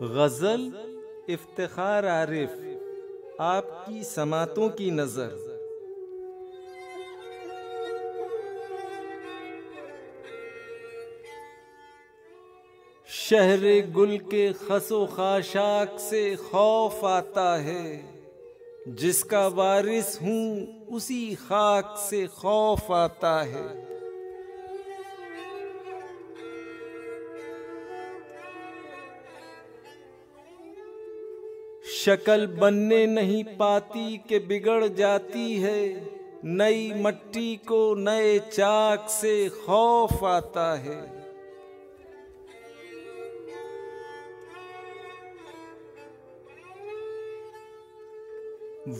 गज़ल इफ्तिखार आरिफ, आपकी समातों की नज़र। शहरे गुल के खसो खाशाक से खौफ आता है, जिसका वारिस हूँ उसी खाक से खौफ आता है। शक्ल बनने नहीं पाती कि बिगड़ जाती है, नई मट्टी को नए चाक से खौफ आता है।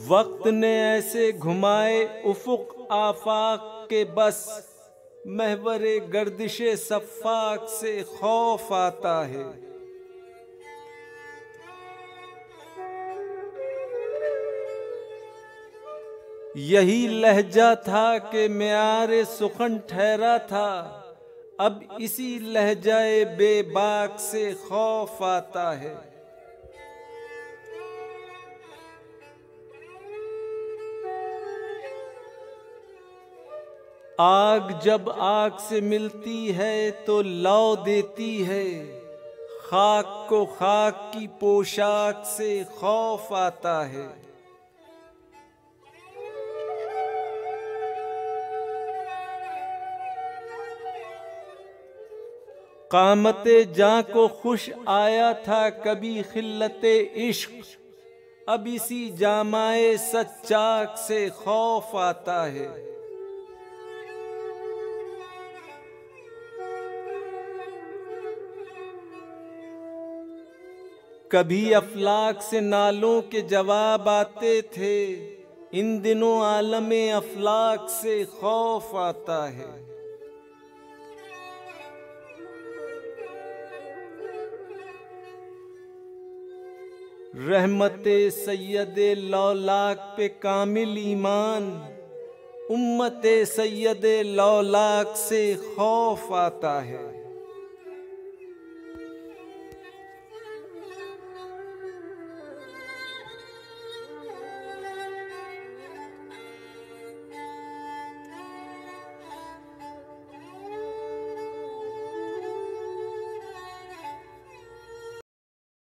वक्त ने ऐसे घुमाए उफुक आफाक के बस, महवरे गर्दिशे सफ़ाक से खौफ आता है। यही लहजा था कि म्यारे सुखन ठहरा था, अब इसी लहजाए बेबाक से खौफ आता है। आग जब आग से मिलती है तो लौ देती है, खाक को खाक की पोशाक से खौफ आता है। कामते जां को खुश आया था कभी खिल्लते इश्क, अब इसी जामाए सच्चाक से खौफ आता है। कभी अफलाक से नालों के जवाब आते थे, इन दिनों आलमे अफलाक से खौफ आता है। रहमते सैयदे लौलाक पे कामिल ईमान, उम्मते सैयदे लौलाक से खौफ आता है।